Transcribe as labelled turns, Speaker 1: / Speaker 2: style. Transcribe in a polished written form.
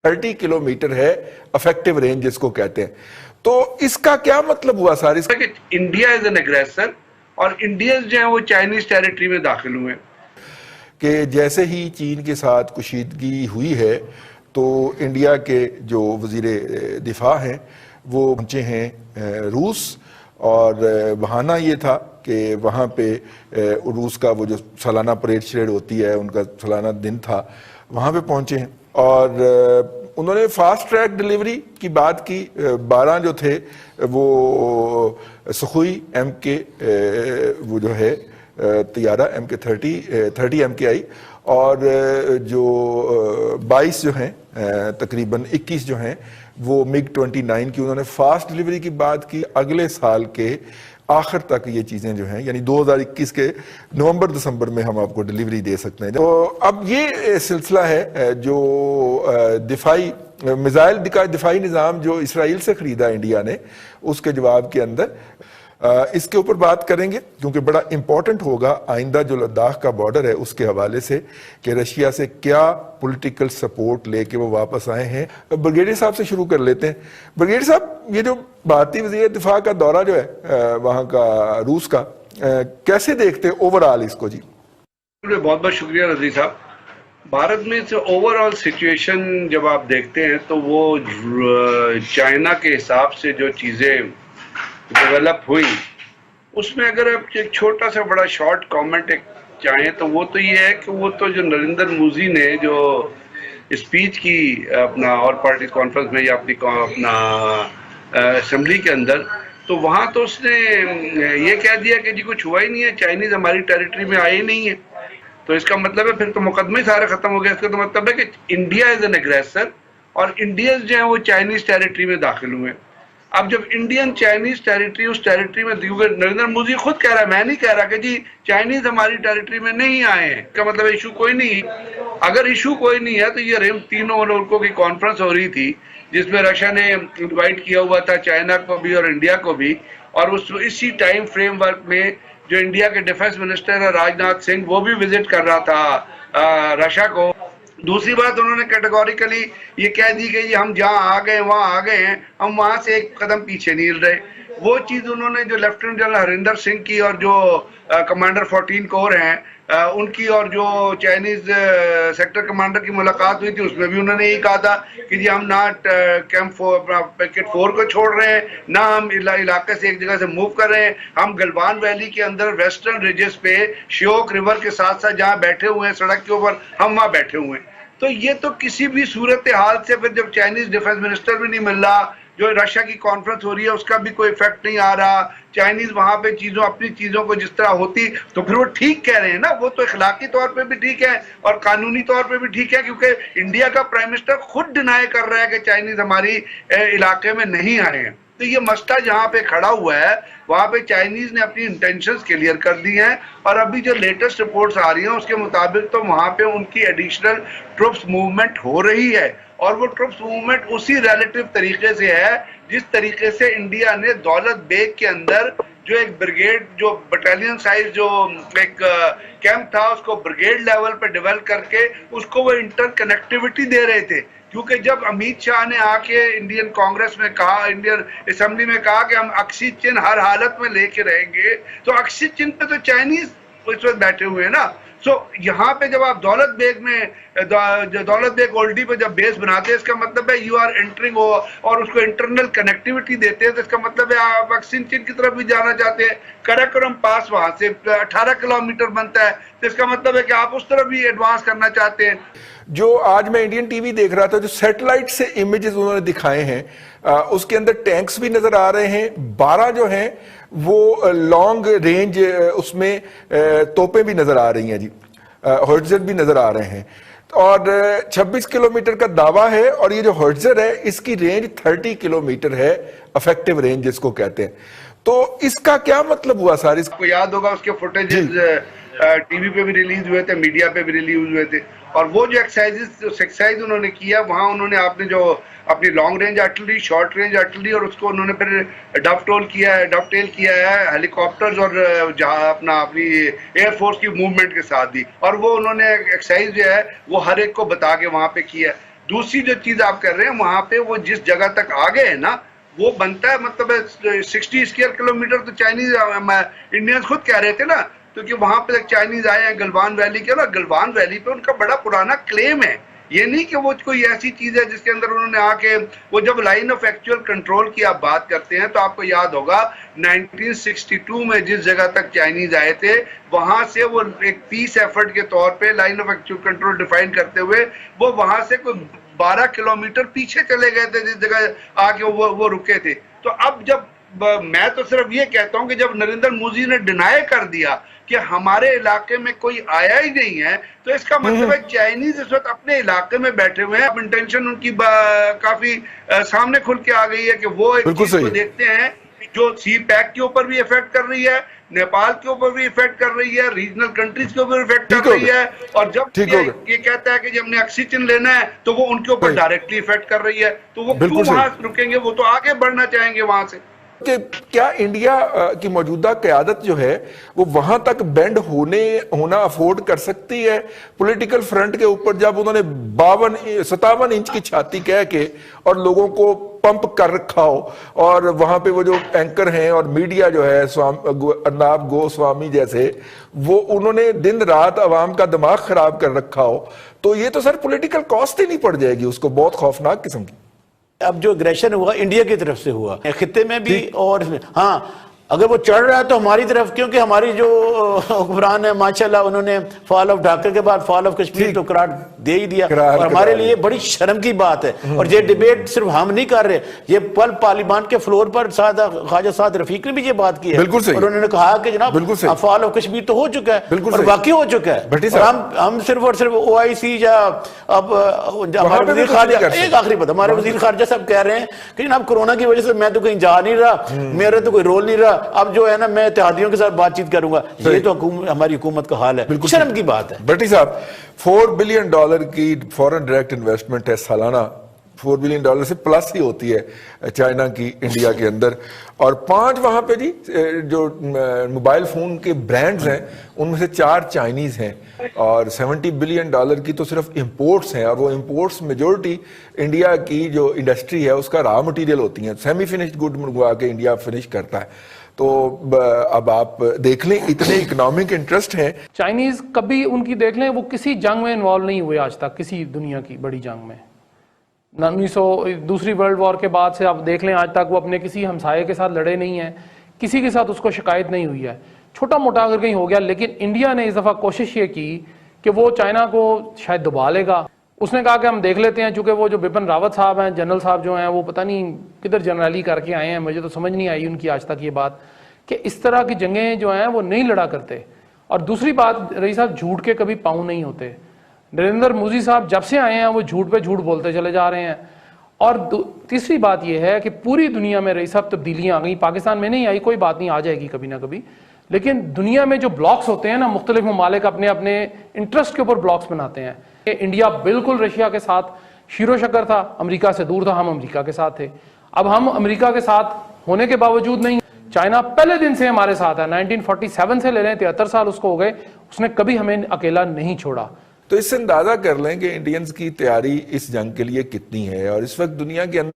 Speaker 1: 30 kilometre है affective range जिसको कहते हैं। तो इसका क्या मतलब हुआ सर? इसका
Speaker 2: कि इंडिया इज एन एग्रेसर और इंडियंस जो है वो चाइनीज टेरिटरी में दाखिल हुए
Speaker 1: कि जैसे ही चीन के साथ कुशीदगी हुई है तो इंडिया के जो वजीर दिफा हैं वो पहुंचे हैं रूस, और बहाना ये था कि वहाँ पे रूस का वो जो सालाना परेड शरेड होती है, उनका सालाना दिन था, वहाँ पे पहुंचे हैं और उन्होंने फास्ट ट्रैक डिलीवरी की बात की। 12 जो थे वो सुखोई MK वो जो है तैयारा MK30 MKI, और जो 22 जो हैं तकरीबन 21 जो हैं वो MiG-29 की उन्होंने फास्ट डिलीवरी की बात की। अगले साल के आखिर तक ये चीज़ें जो हैं, यानी 2021 के नवंबर दिसंबर में हम आपको डिलीवरी दे सकते हैं। तो अब ये सिलसिला है जो दिफाई मिसाइल दिफाई निज़ाम जो इसराइल से ख़रीदा इंडिया ने, उसके जवाब के अंदर इसके ऊपर बात करेंगे, क्योंकि बड़ा इंपॉर्टेंट होगा आइंदा जो लद्दाख का बॉर्डर है उसके हवाले से कि रशिया से क्या पॉलिटिकल सपोर्ट लेके वो वापस आए हैं। ब्रिगेडियर साहब से शुरू कर लेते हैं। ब्रिगेडियर साहब, ये जो भारतीय वज़ीर दिफा का दौरा जो है वहाँ का रूस का, कैसे देखते हैं ओवरऑल इसको? जी
Speaker 2: बहुत बहुत शुक्रिया रजी साहब। भारत में से ओवरऑल सिचुएशन जब आप देखते हैं तो वो चाइना के हिसाब से जो चीज़ें डेवलप हुई, उसमें अगर आप एक छोटा सा बड़ा शॉर्ट कमेंट एक चाहें तो वो तो ये है कि वो तो जो नरेंद्र मोदी ने जो स्पीच की अपना और पार्टी कॉन्फ्रेंस में या अपना असेंबली के अंदर, तो वहाँ तो उसने ये कह दिया कि जी कुछ हुआ ही नहीं है, चाइनीज हमारी टेरिटरी में आए ही नहीं है। तो इसका मतलब है फिर तो मुकदमे सारे खत्म हो गए। इसका तो मतलब है कि इंडिया इज एन एग्रेसर और इंडियंस जो है वो चाइनीज टेरिटरी में दाखिल हुए। अब जब इंडियन चाइनीज टेरिटरी उस टेरिटरी में, नरेंद्र मोदी खुद कह रहा है, मैं नहीं कह रहा कि जी चाइनीज हमारी टेरिटरी में नहीं आए हैं, इसका मतलब इशू कोई नहीं। अगर इशू कोई नहीं है तो ये तीनों मुल्कों की कॉन्फ्रेंस हो रही थी जिसमें रशिया ने इन्वाइट किया हुआ था चाइना को भी और इंडिया को भी, और उस इसी टाइम फ्रेमवर्क में जो इंडिया के डिफेंस मिनिस्टर है राजनाथ सिंह, वो भी विजिट कर रहा था रशिया को। दूसरी बात, उन्होंने कैटेगोरिकली ये कह दी कि हम जहाँ आ गए वहाँ आ गए हैं, हम वहाँ से एक कदम पीछे नहीं हिल रहे। वो चीज़ उन्होंने जो लेफ्टिनेंट जनरल हरिंदर सिंह की और जो कमांडर 14 कोर हैं उनकी और जो चाइनीज सेक्टर कमांडर की मुलाकात हुई थी, उसमें भी उन्होंने यही कहा था कि जी हम ना कैंप पैकेट 4 को छोड़ रहे हैं, ना हम इलाके से एक जगह से मूव कर रहे हैं। हम गलवान वैली के अंदर वेस्टर्न रिजेस पे श्योक रिवर के साथ साथ जहाँ बैठे हुए हैं सड़क के ऊपर, हम वहाँ बैठे हुए हैं। तो ये तो किसी भी सूरत हाल से फिर जब चाइनीज डिफेंस मिनिस्टर भी नहीं मिल रहा, जो रशिया की कॉन्फ्रेंस हो रही है उसका भी कोई इफेक्ट नहीं आ रहा, चाइनीज वहां पे अपनी चीजों को जिस तरह होती, तो फिर वो ठीक कह रहे हैं ना, वो तो इखलाकी तौर पे भी ठीक है और कानूनी तौर पे भी ठीक है, क्योंकि इंडिया का प्राइम मिनिस्टर खुद डिनाई कर रहा है कि चाइनीज हमारी इलाके में नहीं आए हैं। तो ये मसला जहाँ पे खड़ा हुआ है वहाँ पे चाइनीज ने अपनी इंटेंशंस क्लियर कर दी हैं, और अभी जो लेटेस्ट रिपोर्ट्स आ रही हैं उसके मुताबिक तो वहाँ पे उनकी एडिशनल ट्रुप्स मूवमेंट हो रही है, और वो ट्रुप्स मूवमेंट उसी रिलेटिव तरीके से है जिस तरीके से इंडिया ने दौलत बेग के अंदर जो एक ब्रिगेड, जो बटालियन साइज जो एक कैंप था, उसको ब्रिगेड लेवल पे डेवलप करके उसको वो इंटरकनेक्टिविटी दे रहे थे। क्योंकि जब अमित शाह ने आके इंडियन कांग्रेस में कहा, इंडियन असेंबली में कहा कि हम अक्षय चिन्ह हर हालत में लेके रहेंगे, तो अक्षय चिन्ह पे तो चाइनीज इस वक्त बैठे हुए हैं ना। सो यहाँ पे जब आप दौलत बेग में दौलत बेग ओल्डी पे जब बेस बनाते हैं, इसका मतलब है यू आर एंटरिंग और उसको इंटरनल कनेक्टिविटी देते हैं, तो इसका मतलब है आप अक्सिन चीन की तरफ भी जाना चाहते हैं। कराकोरम पास वहां से 18 किलोमीटर बनता है, तो इसका मतलब है कि आप उस तरफ भी एडवांस करना चाहते हैं।
Speaker 1: जो आज मैं इंडियन टीवी देख रहा था, जो सैटेलाइट से इमेजेस उन्होंने दिखाए हैं, उसके अंदर टैंक्स भी नजर आ रहे हैं, 12 जो हैं वो लॉन्ग रेंज उसमें तोपें भी नजर आ रही हैं जी, हॉर्टिजर भी नजर आ रहे हैं, और 26 किलोमीटर का दावा है, और ये जो हॉर्टिजर है इसकी रेंज 30 किलोमीटर है, अफेक्टिव रेंज जिसको कहते हैं। तो इसका क्या मतलब हुआ सर?
Speaker 2: आपको याद होगा उसके फुटेजेस टीवी पे भी रिलीज हुए थे, मीडिया पे भी रिलीज हुए थे, और वो जो एक्सरसाइज उन्होंने किया वहां उन्होंने आपने जो अपनी long range artillery, short range artillery, और उसको उन्होंने फिर डबटेल किया है हेलीकॉप्टर्स और जहाँ अपनी एयरफोर्स की मूवमेंट के साथ दी, और वो उन्होंने एक्सरसाइज जो है वो हर एक को बता के वहां पे किया है। दूसरी जो चीज आप कर रहे हैं वहां पे वो जिस जगह तक आ गए हैं ना, वो बनता है मतलब 60 स्क्वायर किलोमीटर तो चाइनीज इंडियंस खुद कह रहे थे ना, क्योंकि वहां पे चाइनीज आए हैं गलवान वैली के, ना गलवान वैली पे उनका बड़ा पुराना क्लेम है। ये नहीं कि वो कोई ऐसी चीज है जिसके अंदर उन्होंने आके, वो जब लाइन ऑफ एक्चुअल कंट्रोल की आप बात करते हैं तो आपको याद होगा 1962 में जिस जगह तक चाइनीज आए थे वहां से वो एक पीस एफर्ट के तौर पे line of actual control define करते हुए वो वहां से कोई 12 किलोमीटर पीछे चले गए थे जिस जगह आके वो रुके थे। तो अब जब मैं तो सिर्फ ये कहता हूं कि जब नरेंद्र मोदी ने डिनाई कर दिया कि हमारे इलाके में कोई आया ही नहीं है, तो इसका मतलब है चाइनीज इस वक्त अपने इलाके में बैठे हुए हैं। अब इंटेंशन उनकी काफी सामने खुल के आ गई है कि वो एक चीज को देखते हैं जो सी पैक के ऊपर भी इफेक्ट कर रही है, नेपाल के ऊपर भी इफेक्ट कर रही है, रीजनल कंट्रीज के ऊपर इफेक्ट कर रही है, और जब ये कहता है कि जब हमने ऑक्सीजन लेना है तो वो उनके ऊपर डायरेक्टली इफेक्ट कर रही है, तो वो क्यों वहां रुकेंगे, वो तो आगे बढ़ना चाहेंगे वहां से।
Speaker 1: कि क्या इंडिया की मौजूदा क़यादत जो है वो वहां तक बेंड होना अफोर्ड कर सकती है पॉलिटिकल फ्रंट के ऊपर, जब उन्होंने 57 इंच की छाती कह के और लोगों को पंप कर रखा हो, और वहां पे वो जो एंकर हैं और मीडिया जो है अर्नब गोस्वामी जैसे, वो उन्होंने दिन रात अवाम का दिमाग खराब कर रखा हो, तो ये तो सर पॉलिटिकल कॉस्ट ही नहीं पड़ जाएगी उसको, बहुत खौफनाक किस्म की।
Speaker 3: अब जो एग्रेशन हुआ इंडिया की तरफ से हुआ खित्ते में भी, और हाँ अगर वो चढ़ रहा है तो हमारी तरफ, क्योंकि हमारी जो हुक्मरान है माशाल्लाह उन्होंने फॉल ऑफ ढाका के बाद फॉल ऑफ कश्मीर तो करार दे ही दिया, और हमारे लिए बड़ी शर्म की बात है। और ये डिबेट सिर्फ हम नहीं कर रहे, ये पल पार्लियामेंट के फ्लोर पर ख्वाजा साद रफीक ने भी ये बात की है, और उन्होंने कहा कि जनाब फॉल ऑफ कश्मीर तो हो चुका है, और वाकई हो चुका है। और हम सिर्फ और सिर्फ OIC या अब हमारे वजीर खारजा, एक आखिरी बात, हमारे वजीर खारजा साहब कह रहे हैं कि जनाब कोरोना की वजह से मैं तो कहीं जा नहीं रहा, मेरा तो कोई रोल नहीं रहा, अब जो है ना मैं इत्तेहादियों के साथ बातचीत करूंगा। ये तो हमारी हुकूमत का हाल है, शर्म की बात है।
Speaker 1: भट्टी साहब, $4 बिलियन की फॉरेन डायरेक्ट इन्वेस्टमेंट है सालाना, $4 बिलियन से प्लस ही होती है चाइना की इंडिया के अंदर, और 5 वहां पे जी जो मोबाइल फोन के ब्रांड्स हैं उनमें से 4 चाइनीज हैं, और $70 बिलियन की तो सिर्फ इंपोर्ट्स हैं, और वो इंपोर्ट्स मेजोरिटी इंडिया की जो इंडस्ट्री है उसका रॉ मटेरियल होती हैं, सेमी फिनिश्ड गुड मंगवा के इंडिया फिनिश करता है। तो अब आप देख लें इतने इकोनॉमिक इंटरेस्ट हैं।
Speaker 4: चाइनीज कभी उनकी देख लें वो किसी जंग में इन्वॉल्व नहीं हुए आज तक, किसी दुनिया की बड़ी जंग में। 1902 वर्ल्ड वॉर के बाद से आप देख लें आज तक वो अपने किसी हमसाये के साथ लड़े नहीं हैं, किसी के साथ उसको शिकायत नहीं हुई है, छोटा मोटा अगर कहीं हो गया। लेकिन इंडिया ने इस दफ़ा कोशिश ये की कि वो चाइना को शायद दबा लेगा। उसने कहा कि हम देख लेते हैं, चूंकि वो जो बिपिन रावत साहब हैं, जनरल साहब जो हैं, वो पता नहीं किधर जनरली करके आए हैं, मुझे तो समझ नहीं आई उनकी आज तक ये बात कि इस तरह की जंगें जो हैं वो नहीं लड़ा करते। और दूसरी बात रही साहब, झूठ के कभी पाँव नहीं होते। नरेंद्र मोदी साहब जब से आए हैं वो झूठ पे झूठ बोलते चले जा रहे हैं। और तीसरी बात यह है कि पूरी दुनिया में रही साहब तब्दीलियाँ आ गई, पाकिस्तान में नहीं आई, कोई बात नहीं, आ जाएगी कभी ना कभी, लेकिन दुनिया में जो ब्लॉक्स होते हैं ना, मुख्तलिफ ममालिक अपने अपने इंटरेस्ट के ऊपर ब्लॉक्स बनाते हैं। इंडिया बिल्कुल रशिया के साथ शीरो शक्कर था, अमेरिका से दूर था, हम अमेरिका के साथ थे। अब हम अमेरिका के साथ होने के बावजूद नहीं, चाइना पहले दिन से हमारे साथ है, 1947 से ले लें 73 साल उसको हो गए, उसने कभी हमें अकेला नहीं छोड़ा।
Speaker 1: तो इससे अंदाजा कर लें कि इंडियंस की तैयारी इस जंग के लिए कितनी है, और इस वक्त दुनिया के अंदर